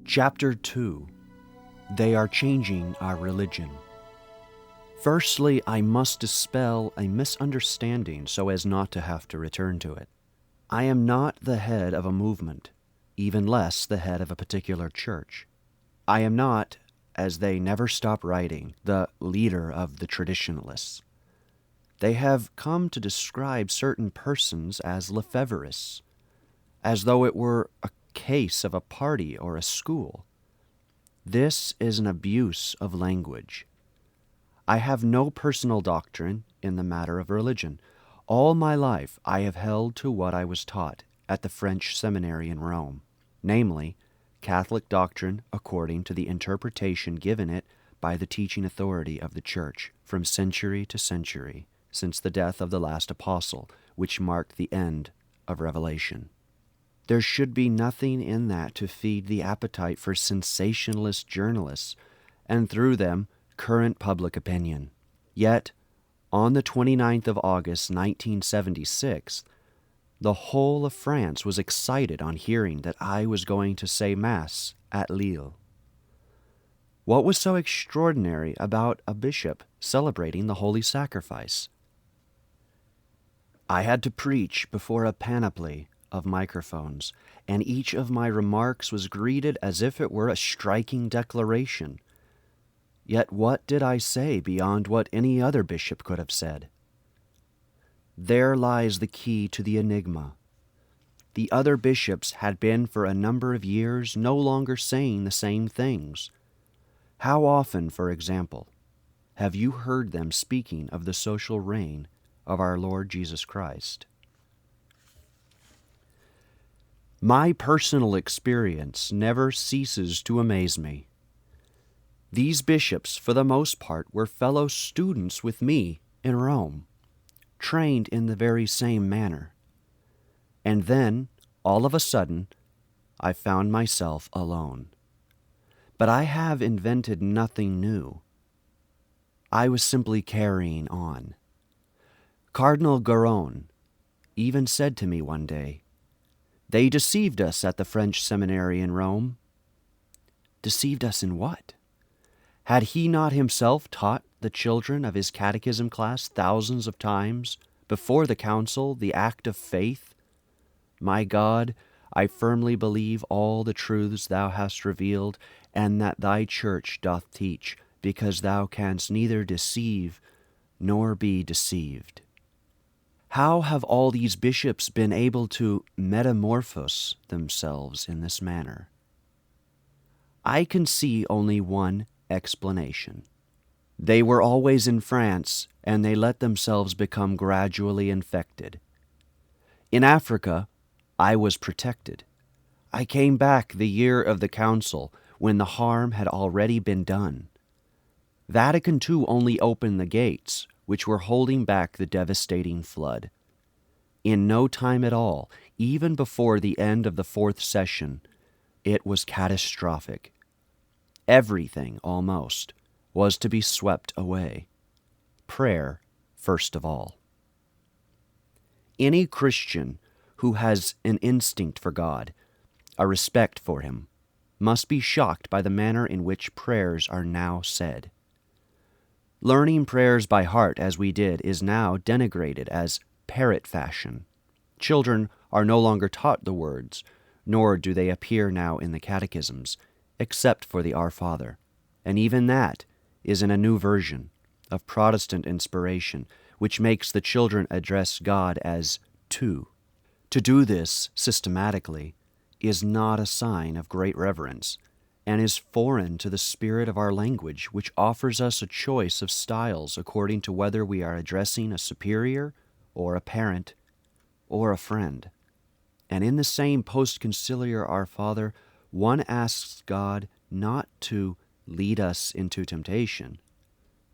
Chapter 2. They are changing our religion. Firstly, I must dispel a misunderstanding so as not to have to return to it. I am not the head of a movement, even less the head of a particular church. I am not, as they never stop writing, the leader of the traditionalists. They have come to describe certain persons as Lefebvrists, as though it were a case of a party or a school. This is an abuse of language. I have no personal doctrine in the matter of religion. All my life I have held to what I was taught at the French seminary in Rome, namely, Catholic doctrine according to the interpretation given it by the teaching authority of the Church from century to century, since the death of the last apostle, which marked the end of Revelation. There should be nothing in that to feed the appetite for sensationalist journalists, and through them, current public opinion. Yet, on the 29th of August, 1976, the whole of France was excited on hearing that I was going to say Mass at Lille. What was so extraordinary about a bishop celebrating the Holy Sacrifice? I had to preach before a panoply of microphones, and each of my remarks was greeted as if it were a striking declaration. Yet what did I say beyond what any other bishop could have said? There lies the key to the enigma. The other bishops had been for a number of years no longer saying the same things. How often, for example, have you heard them speaking of the social reign of our Lord Jesus Christ? My personal experience never ceases to amaze me. These bishops, for the most part, were fellow students with me in Rome, trained in the very same manner. And then, all of a sudden, I found myself alone. But I have invented nothing new. I was simply carrying on. Cardinal Garon even said to me one day, "They deceived us at the French seminary in Rome." Deceived us in what? Had he not himself taught the children of his catechism class thousands of times, before the council, the act of faith? My God, I firmly believe all the truths thou hast revealed, and that thy church doth teach, because thou canst neither deceive nor be deceived. How have all these bishops been able to metamorphose themselves in this manner? I can see only one explanation. They were always in France, and they let themselves become gradually infected. In Africa, I was protected. I came back the year of the council, when the harm had already been done. Vatican II only opened the gates, which were holding back the devastating flood. In no time at all, even before the end of the fourth session, it was catastrophic. Everything, almost, was to be swept away. Prayer, first of all. Any Christian who has an instinct for God, a respect for Him, must be shocked by the manner in which prayers are now said. Learning prayers by heart, as we did, is now denigrated as parrot fashion. Children are no longer taught the words, nor do they appear now in the catechisms, except for the Our Father, and even that is in a new version of Protestant inspiration, which makes the children address God as tu. To do this systematically is not a sign of great reverence, and is foreign to the spirit of our language, which offers us a choice of styles according to whether we are addressing a superior, or a parent, or a friend. And in the same post-conciliar Our Father, one asks God not to lead us into temptation,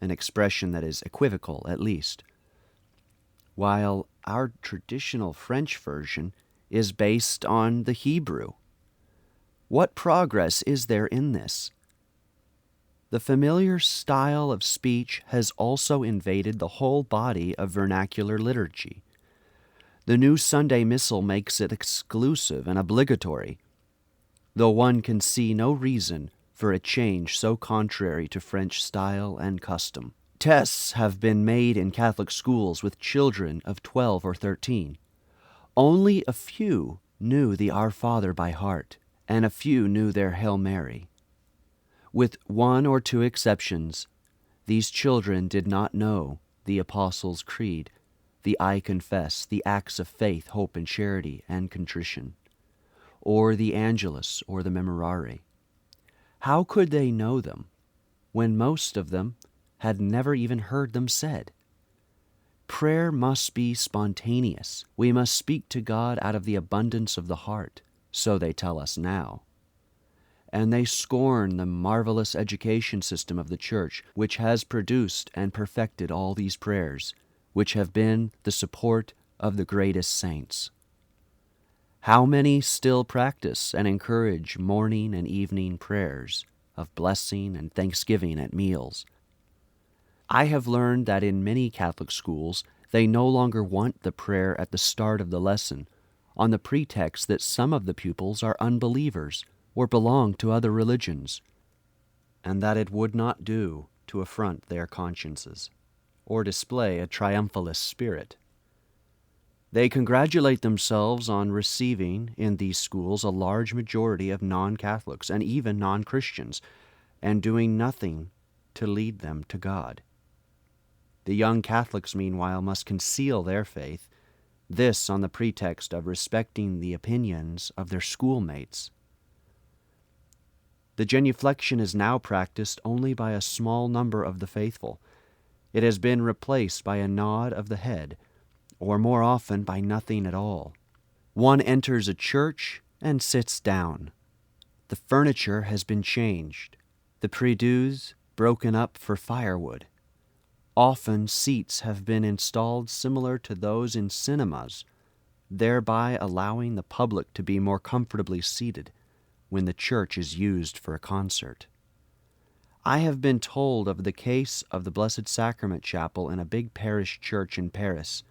an expression that is equivocal at least, while our traditional French version is based on the Hebrew. What progress is there in this? The familiar style of speech has also invaded the whole body of vernacular liturgy. The new Sunday Missal makes it exclusive and obligatory. though one can see no reason for a change so contrary to French style and custom. Tests have been made in Catholic schools with children of 12 or 13. Only a few knew the Our Father by heart, and a few knew their Hail Mary. With one or two exceptions, these children did not know the Apostles' Creed, the I Confess, the acts of faith, hope, and charity, and contrition, or the Angelus or the Memorare. How could they know them when most of them had never even heard them said? Prayer must be spontaneous. We must speak to God out of the abundance of the heart, so they tell us now. And they scorn the marvelous education system of the Church, which has produced and perfected all these prayers, which have been the support of the greatest saints. How many still practice and encourage morning and evening prayers of blessing and thanksgiving at meals? I have learned that in many Catholic schools they no longer want the prayer at the start of the lesson, on the pretext that some of the pupils are unbelievers or belong to other religions, and that it would not do to affront their consciences or display a triumphalist spirit. They congratulate themselves on receiving in these schools a large majority of non-Catholics and even non-Christians, and doing nothing to lead them to God. The young Catholics, meanwhile, must conceal their faith, this on the pretext of respecting the opinions of their schoolmates. The genuflection is now practiced only by a small number of the faithful. It has been replaced by a nod of the head, or more often by nothing at all. One enters a church and sits down. The furniture has been changed, the prie-dieux broken up for firewood. Often seats have been installed similar to those in cinemas, thereby allowing the public to be more comfortably seated when the church is used for a concert. I have been told of the case of the Blessed Sacrament Chapel in a big parish church in Paris,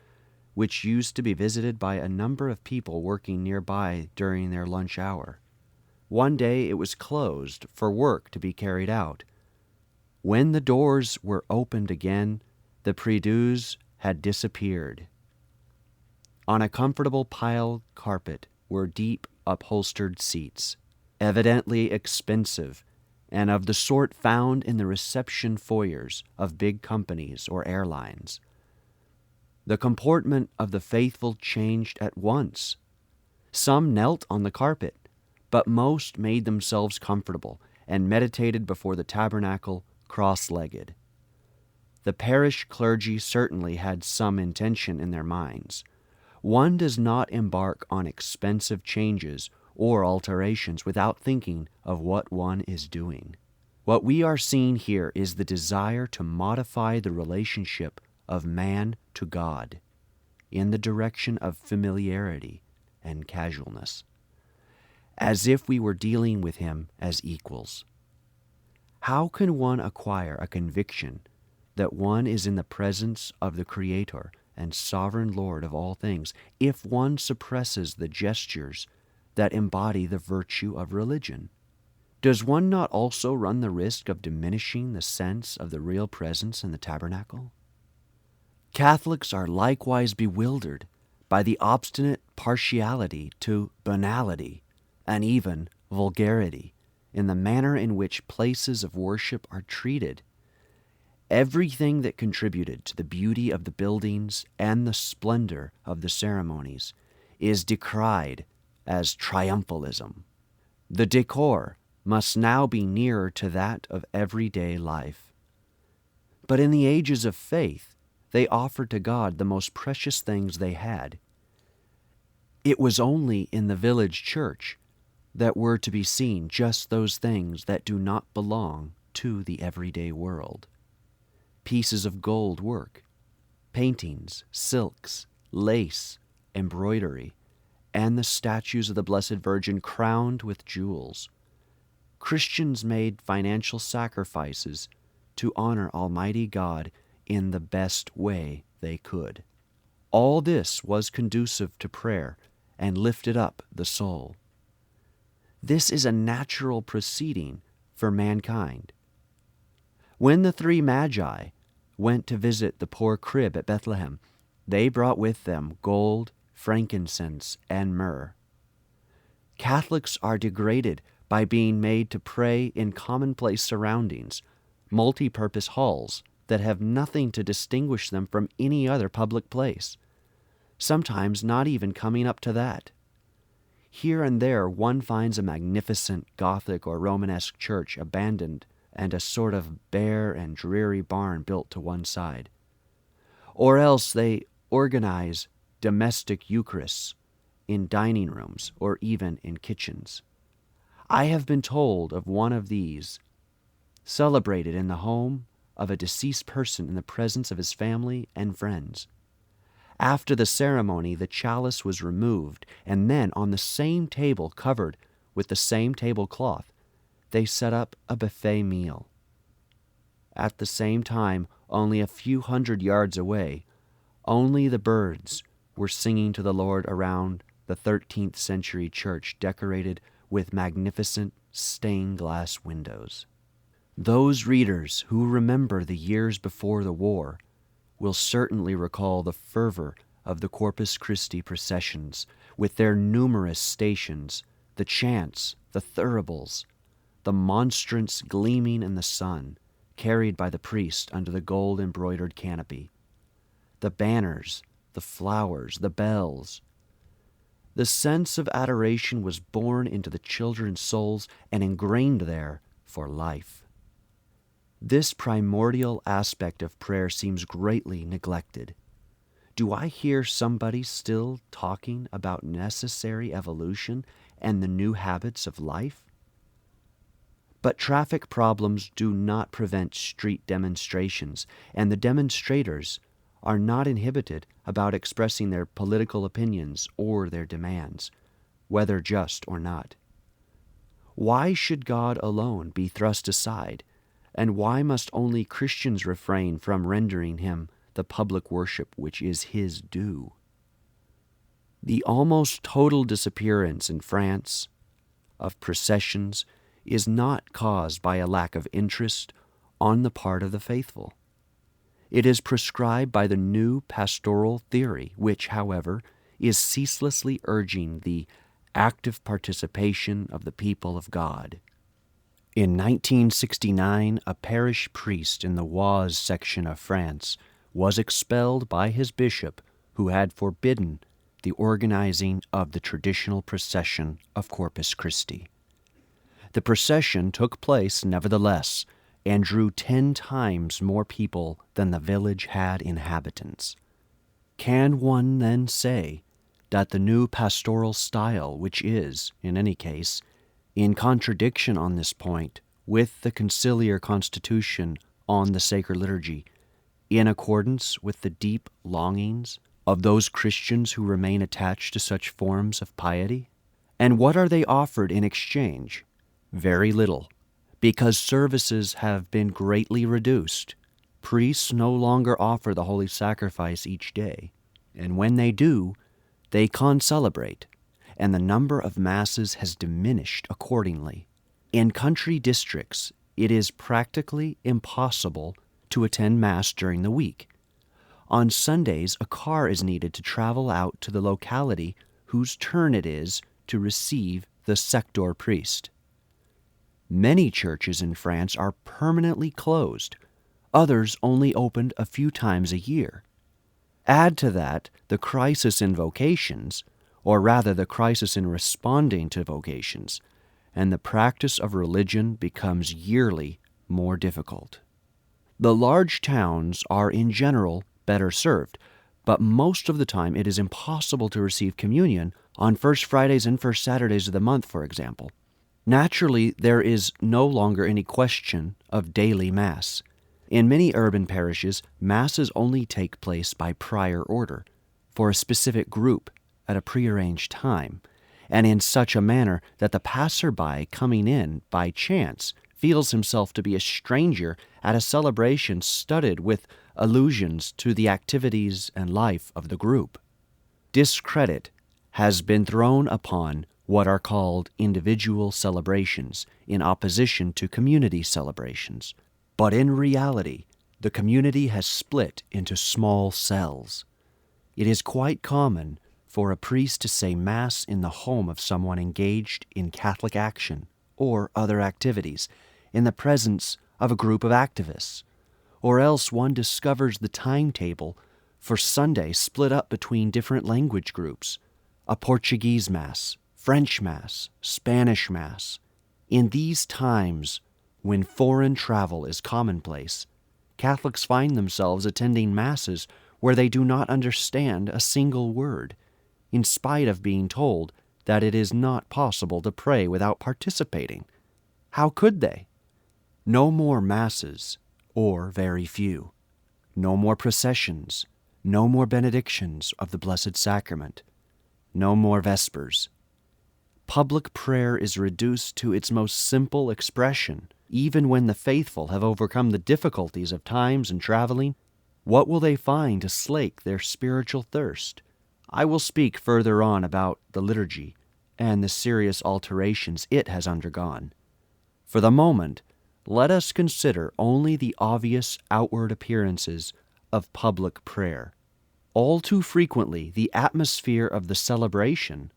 which used to be visited by a number of people working nearby during their lunch hour. One day it was closed for work to be carried out. When the doors were opened again, the prie-dieux had disappeared. On a comfortable piled carpet were deep upholstered seats, evidently expensive, and of the sort found in the reception foyers of big companies or airlines. The comportment of the faithful changed at once. Some knelt on the carpet, but most made themselves comfortable and meditated before the tabernacle cross-legged. The parish clergy certainly had some intention in their minds. One does not embark on expensive changes or alterations without thinking of what one is doing. What we are seeing here is the desire to modify the relationship of man to God in the direction of familiarity and casualness, as if we were dealing with him as equals. How can one acquire a conviction that one is in the presence of the Creator and Sovereign Lord of all things if one suppresses the gestures that embody the virtue of religion? Does one not also run the risk of diminishing the sense of the real presence in the tabernacle? Catholics are likewise bewildered by the obstinate partiality to banality and even vulgarity in the manner in which places of worship are treated. Everything that contributed to the beauty of the buildings and the splendor of the ceremonies is decried as triumphalism. The decor must now be nearer to that of everyday life. But in the ages of faith, they offered to God the most precious things they had. It was only in the village church that were to be seen just those things that do not belong to the everyday world. Pieces of gold work, paintings, silks, lace, embroidery, and the statues of the Blessed Virgin crowned with jewels. Christians made financial sacrifices to honor Almighty God in the best way they could. All this was conducive to prayer and lifted up the soul. This is a natural proceeding for mankind. When the three magi went to visit the poor crib at Bethlehem, they brought with them gold, frankincense, and myrrh. Catholics are degraded by being made to pray in commonplace surroundings, multi-purpose halls that have nothing to distinguish them from any other public place, sometimes not even coming up to that. Here and there one finds a magnificent Gothic or Romanesque church abandoned and a sort of bare and dreary barn built to one side. Or else they organize domestic Eucharists in dining rooms or even in kitchens. I have been told of one of these, celebrated in the home of a deceased person in the presence of his family and friends. After the ceremony, the chalice was removed, and then on the same table covered with the same tablecloth, they set up a buffet meal. At the same time, only a few hundred yards away, only the birds were singing to the Lord around the 13th century church decorated with magnificent stained glass windows. Those readers who remember the years before the war will certainly recall the fervor of the Corpus Christi processions with their numerous stations, the chants, the thuribles, the monstrance gleaming in the sun, carried by the priest under the gold-embroidered canopy, the banners, the flowers, the bells. The sense of adoration was born into the children's souls and ingrained there for life. This primordial aspect of prayer seems greatly neglected. Do I hear somebody still talking about necessary evolution and the new habits of life? But traffic problems do not prevent street demonstrations, and the demonstrators are not inhibited about expressing their political opinions or their demands, whether just or not. Why should God alone be thrust aside, and why must only Christians refrain from rendering him the public worship which is his due? The almost total disappearance in France of processions is not caused by a lack of interest on the part of the faithful. It is prescribed by the new pastoral theory, which, however, is ceaselessly urging the active participation of the people of God. In 1969, a parish priest in the Oise section of France was expelled by his bishop, who had forbidden the organizing of the traditional procession of Corpus Christi. The procession took place nevertheless, and drew 10 times more people than the village had inhabitants. Can one then say that the new pastoral style, which is, in any case, in contradiction on this point with the conciliar constitution on the sacred liturgy, in accordance with the deep longings of those Christians who remain attached to such forms of piety? And what are they offered in exchange? Very little, because services have been greatly reduced. Priests no longer offer the holy sacrifice each day, and when they do, they concelebrate, and the number of masses has diminished accordingly. In country districts, it is practically impossible to attend Mass during the week. On Sundays, a car is needed to travel out to the locality whose turn it is to receive the sector priest. Many churches in France are permanently closed, others only opened a few times a year. Add to that the crisis in vocations, or rather the crisis in responding to vocations, and the practice of religion becomes yearly more difficult. The large towns are in general better served, but most of the time it is impossible to receive communion on First Fridays and First Saturdays of the month, for example. Naturally, there is no longer any question of daily Mass. In many urban parishes, Masses only take place by prior order, for a specific group at a prearranged time, and in such a manner that the passerby coming in by chance feels himself to be a stranger at a celebration studded with allusions to the activities and life of the group. Discredit has been thrown upon what are called individual celebrations in opposition to community celebrations. But in reality, the community has split into small cells. It is quite common for a priest to say Mass in the home of someone engaged in Catholic action or other activities in the presence of a group of activists, or else one discovers the timetable for Sunday split up between different language groups, a Portuguese Mass, French Mass, Spanish Mass. In these times, when foreign travel is commonplace, Catholics find themselves attending Masses where they do not understand a single word, in spite of being told that it is not possible to pray without participating. How could they? No more Masses, or very few. No more processions. No more benedictions of the Blessed Sacrament. No more Vespers. Public prayer is reduced to its most simple expression. Even when the faithful have overcome the difficulties of times and traveling, what will they find to slake their spiritual thirst? I will speak further on about the liturgy and the serious alterations it has undergone. For the moment, let us consider only the obvious outward appearances of public prayer. All too frequently, the atmosphere of the celebration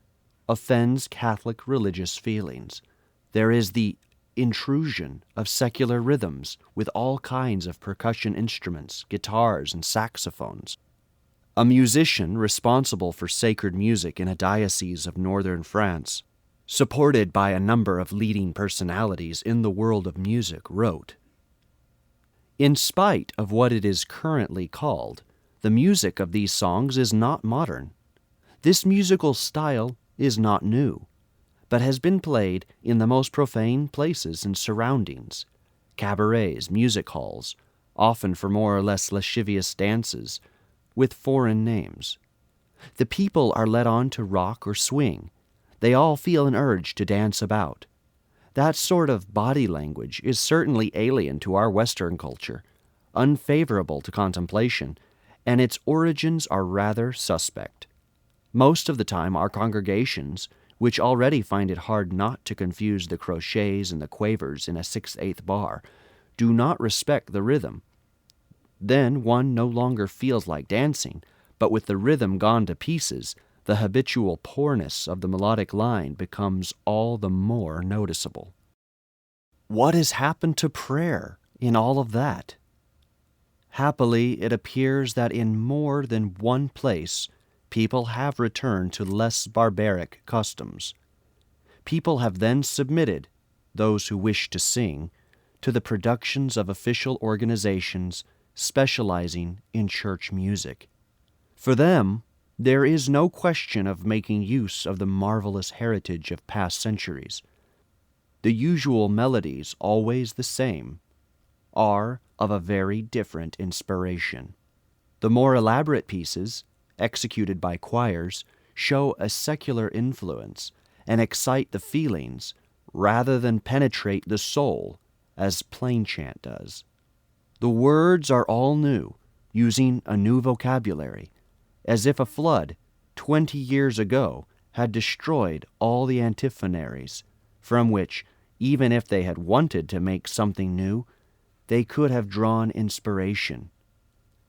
offends Catholic religious feelings. There is the intrusion of secular rhythms with all kinds of percussion instruments, guitars, and saxophones. A musician responsible for sacred music in a diocese of northern France, supported by a number of leading personalities in the world of music, wrote, "In spite of what it is currently called, the music of these songs is not modern. This musical style is not new, but has been played in the most profane places and surroundings, cabarets, music halls, often for more or less lascivious dances, with foreign names. The people are led on to rock or swing. They all feel an urge to dance about. That sort of body language is certainly alien to our Western culture, unfavorable to contemplation, and its origins are rather suspect. Most of the time our congregations, which already find it hard not to confuse the crotchets and the quavers in a 6/8 bar, do not respect the rhythm. Then one no longer feels like dancing, but with the rhythm gone to pieces, the habitual poorness of the melodic line becomes all the more noticeable." What has happened to prayer in all of that? Happily, it appears that in more than one place, people have returned to less barbaric customs. People have then submitted, those who wish to sing, to the productions of official organizations specializing in church music. For them, there is no question of making use of the marvelous heritage of past centuries. The usual melodies, always the same, are of a very different inspiration. The more elaborate pieces, executed by choirs, show a secular influence and excite the feelings rather than penetrate the soul as plain chant does. The words are all new, using a new vocabulary, as if a flood 20 years ago had destroyed all the antiphonaries, from which, even if they had wanted to make something new, they could have drawn inspiration.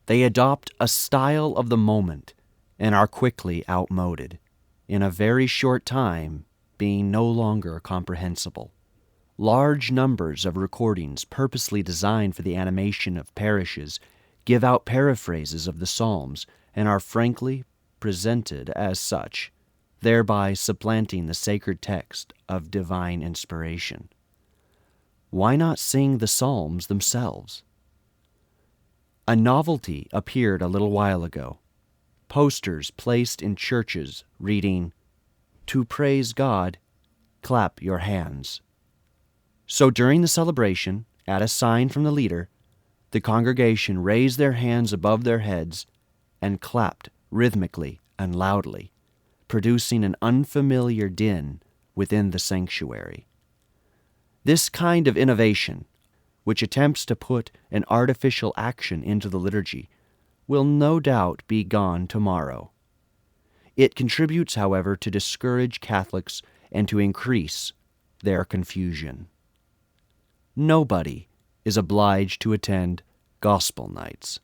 They adopt a style of the moment and are quickly outmoded, in a very short time being no longer comprehensible. Large numbers of recordings purposely designed for the animation of parishes give out paraphrases of the Psalms and are frankly presented as such, thereby supplanting the sacred text of divine inspiration. Why not sing the Psalms themselves? A novelty appeared a little while ago. Posters placed in churches reading, "To praise God, clap your hands." So during the celebration, at a sign from the leader, the congregation raised their hands above their heads and clapped rhythmically and loudly, producing an unfamiliar din within the sanctuary. This kind of innovation, which attempts to put an artificial action into the liturgy, will no doubt be gone tomorrow. It contributes, however, to discourage Catholics and to increase their confusion. Nobody is obliged to attend gospel nights.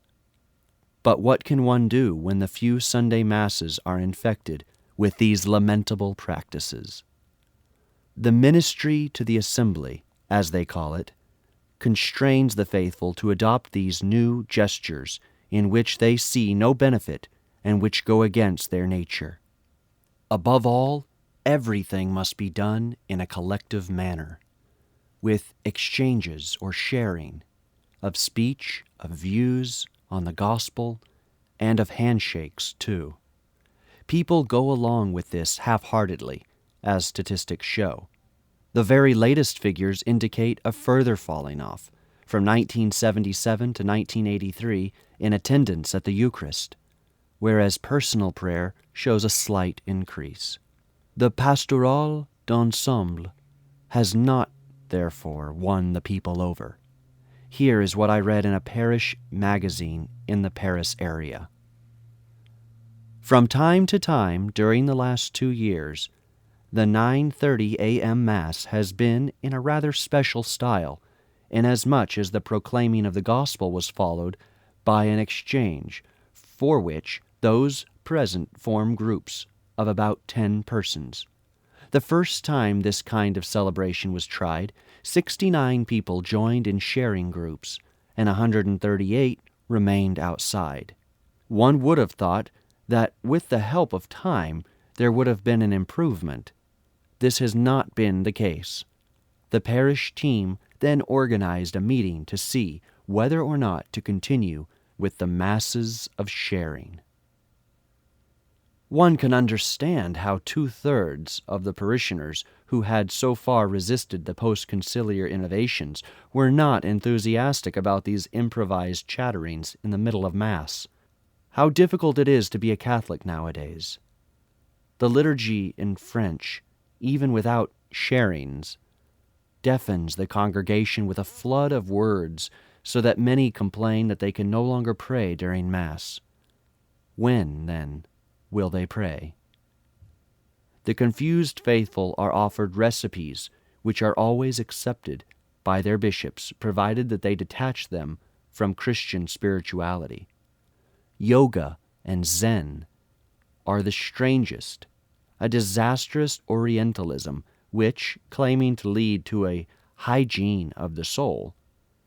But what can one do when the few Sunday masses are infected with these lamentable practices? The ministry to the assembly, as they call it, constrains the faithful to adopt these new gestures in which they see no benefit and which go against their nature. Above all, everything must be done in a collective manner, with exchanges or sharing of speech, of views on the gospel, and of handshakes too. People go along with this half-heartedly, as statistics show. The very latest figures indicate a further falling off, from 1977 to 1983 in attendance at the Eucharist, whereas personal prayer shows a slight increase. The pastoral d'ensemble has not, therefore, won the people over. Here is what I read in a parish magazine in the Paris area. From time to time during the last 2 years, the 9:30 a.m. Mass has been in a rather special style, inasmuch as the proclaiming of the gospel was followed by an exchange, for which those present form groups of about 10 persons. The first time this kind of celebration was tried, 69 people joined in sharing groups, and 138 remained outside. One would have thought that with the help of time there would have been an improvement. This has not been the case. The parish team then organized a meeting to see whether or not to continue with the masses of sharing. One can understand how 2/3 of the parishioners who had so far resisted the post-conciliar innovations were not enthusiastic about these improvised chatterings in the middle of Mass. How difficult it is to be a Catholic nowadays. The liturgy in French, even without sharings, deafens the congregation with a flood of words so that many complain that they can no longer pray during Mass. When, then, will they pray? The confused faithful are offered recipes which are always accepted by their bishops, provided that they detach them from Christian spirituality. Yoga and Zen are the strangest, a disastrous Orientalism which, claiming to lead to a hygiene of the soul,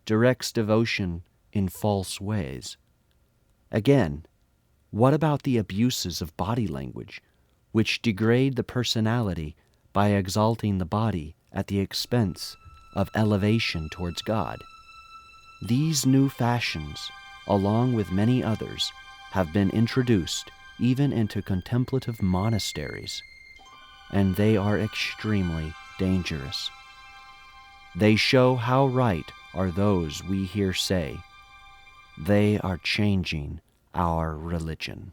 directs devotion in false ways. Again, what about the abuses of body language, which degrade the personality by exalting the body at the expense of elevation towards God? These new fashions, along with many others, have been introduced even into contemplative monasteries, and they are extremely dangerous. They show how right are those we hear say, "They are changing our religion."